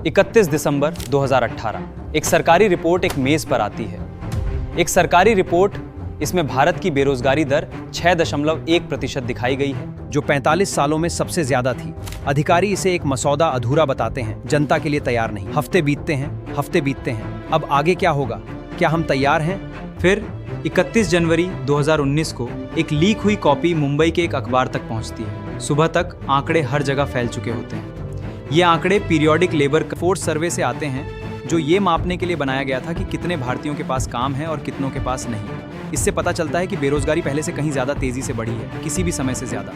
31 दिसंबर 2018 एक सरकारी रिपोर्ट एक मेज पर आती है। एक सरकारी रिपोर्ट, इसमें भारत की बेरोजगारी दर 6.1% दिखाई गई है, जो 45 सालों में सबसे ज्यादा थी। अधिकारी इसे एक मसौदा अधूरा बताते हैं, जनता के लिए तैयार नहीं। हफ्ते बीतते हैं। अब आगे क्या होगा? क्या हम तैयार हैं? फिर 31 जनवरी 2019 को एक लीक हुई कॉपी मुंबई के एक अखबार तक पहुंचती है। सुबह तक आंकड़े हर जगह फैल चुके होते हैं। ये आंकड़े पीरियोडिक लेबर फोर्स सर्वे से आते हैं, जो ये मापने के लिए बनाया गया था कि कितने भारतीयों के पास काम है और कितनों के पास नहीं। इससे पता चलता है कि बेरोजगारी पहले से कहीं ज्यादा तेजी से बढ़ी है, किसी भी समय से ज्यादा।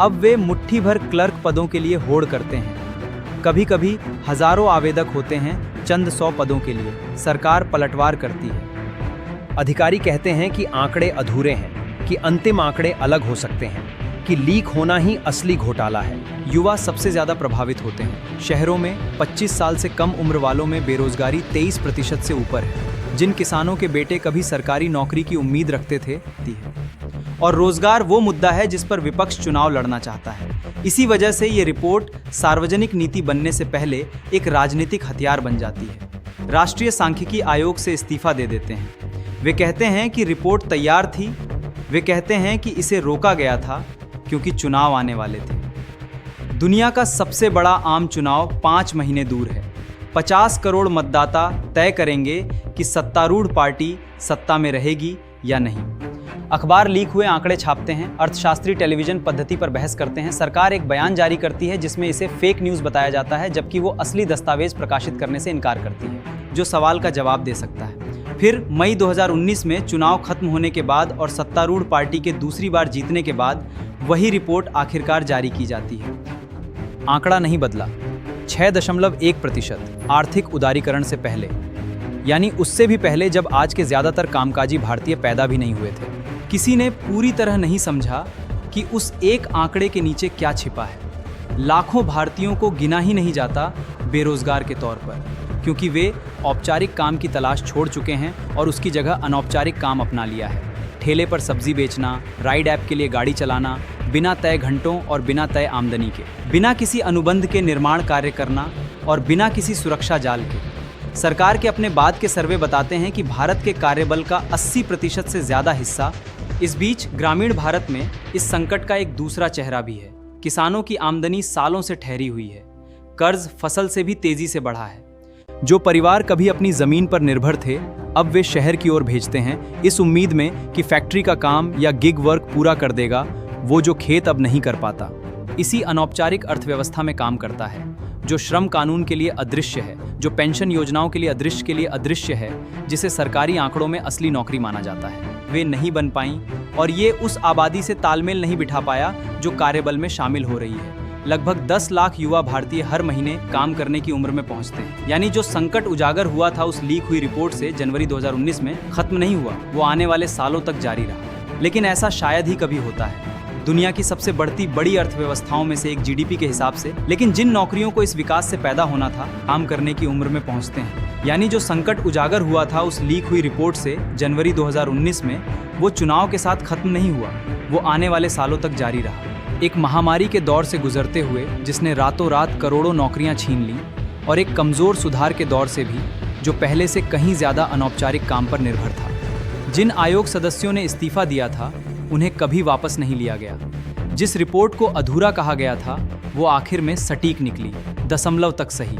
अब वे मुट्ठी भर क्लर्क पदों के लिए होड़ करते हैं। कभी कभी हजारों आवेदक होते हैं चंद 100 पदों के लिए। सरकार पलटवार करती है। अधिकारी कहते हैं कि आंकड़े अधूरे हैं, कि अंतिम आंकड़े अलग हो सकते हैं, कि लीक होना ही असली घोटाला है। युवा सबसे ज्यादा प्रभावित होते हैं। शहरों में 25 साल से कम उम्र वालों में बेरोजगारी 23% से ऊपर है। जिन किसानों के बेटे कभी सरकारी नौकरी की उम्मीद रखते थे। और रोजगार वो मुद्दा है जिस पर विपक्ष चुनाव लड़ना चाहता है। इसी वजह से ये रिपोर्ट सार्वजनिक नीति बनने से पहले एक राजनीतिक हथियार बन जाती है। राष्ट्रीय सांख्यिकी आयोग से इस्तीफा दे देते हैं। वे कहते हैं कि रिपोर्ट तैयार थी। वे कहते हैं कि इसे रोका गया था क्योंकि चुनाव आने वाले थे। दुनिया का सबसे बड़ा आम चुनाव 5 महीने दूर है। 50 करोड़ मतदाता तय करेंगे कि सत्तारूढ़ पार्टी सत्ता में रहेगी या नहीं। अखबार लीक हुए आंकड़े छापते हैं। अर्थशास्त्री टेलीविजन पद्धति पर बहस करते हैं। सरकार एक बयान जारी करती है जिसमें इसे फेक न्यूज़ बताया जाता है, जबकि वो असली दस्तावेज प्रकाशित करने से इनकार करती है, जो सवाल का जवाब दे सकता है। फिर मई 2019 में चुनाव खत्म होने के बाद और सत्तारूढ़ पार्टी के दूसरी बार जीतने के बाद वही रिपोर्ट आखिरकार जारी की जाती है। आंकड़ा नहीं बदला, 6.1% आर्थिक उदारीकरण से पहले, यानी उससे भी पहले जब आज के ज्यादातर कामकाजी भारतीय पैदा भी नहीं हुए थे। किसी ने पूरी तरह नहीं समझा कि उस एक आंकड़े के नीचे क्या छिपा है। लाखों भारतीयों को गिना ही नहीं जाता बेरोजगार के तौर पर, क्योंकि वे औपचारिक काम की तलाश छोड़ चुके हैं और उसकी जगह अनौपचारिक काम अपना लिया है। ठेले पर सब्जी बेचना, राइड ऐप के लिए गाड़ी चलाना, बिना तय घंटों और बिना तय आमदनी के, बिना किसी अनुबंध के निर्माण कार्य करना और बिना किसी सुरक्षा जाल के। सरकार के अपने बाद के सर्वे बताते हैं कि भारत के कार्यबल का 80% से ज़्यादा हिस्सा। इस बीच ग्रामीण भारत में इस संकट का एक दूसरा चेहरा भी है। किसानों की आमदनी सालों से ठहरी हुई है। कर्ज फसल से भी तेजी से बढ़ा है। जो परिवार कभी अपनी जमीन पर निर्भर थे, अब वे शहर की ओर भेजते हैं, इस उम्मीद में कि फैक्ट्री का काम या गिग वर्क पूरा कर देगा वो जो खेत अब नहीं कर पाता। इसी अनौपचारिक अर्थव्यवस्था में काम करता है, जो श्रम कानून के लिए अदृश्य है, जो पेंशन योजनाओं के लिए अदृश्य है, जिसे सरकारी आंकड़ों में असली नौकरी माना जाता है। वे नहीं बन पाई और ये उस आबादी से तालमेल नहीं बिठा पाया जो कार्यबल में शामिल हो रही है। लगभग 10 लाख युवा भारतीय हर महीने काम करने की उम्र में पहुंचते हैं। यानी जो संकट उजागर हुआ था उस लीक हुई रिपोर्ट से जनवरी 2019 में, खत्म नहीं हुआ, वो आने वाले सालों तक जारी रहा। लेकिन ऐसा शायद ही कभी होता है। दुनिया की सबसे बड़ी अर्थव्यवस्थाओं में से एक जीडीपी के हिसाब से, लेकिन जिन नौकरियों को इस विकास से पैदा होना था, काम करने की उम्र में पहुंचते हैं। यानी जो संकट उजागर हुआ था उस लीक हुई रिपोर्ट से जनवरी 2019 में, वो चुनाव के साथ खत्म नहीं हुआ, वो आने वाले सालों तक जारी रहा। एक महामारी के दौर से गुजरते हुए जिसने रातों रात करोड़ों नौकरियां छीन लीं, और एक कमजोर सुधार के दौर से भी जो पहले से कहीं ज्यादा अनौपचारिक काम पर निर्भर था। जिन आयोग सदस्यों ने इस्तीफा दिया था उन्हें कभी वापस नहीं लिया गया। जिस रिपोर्ट को अधूरा कहा गया था वो आखिर में सटीक निकली, दशमलव तक सही।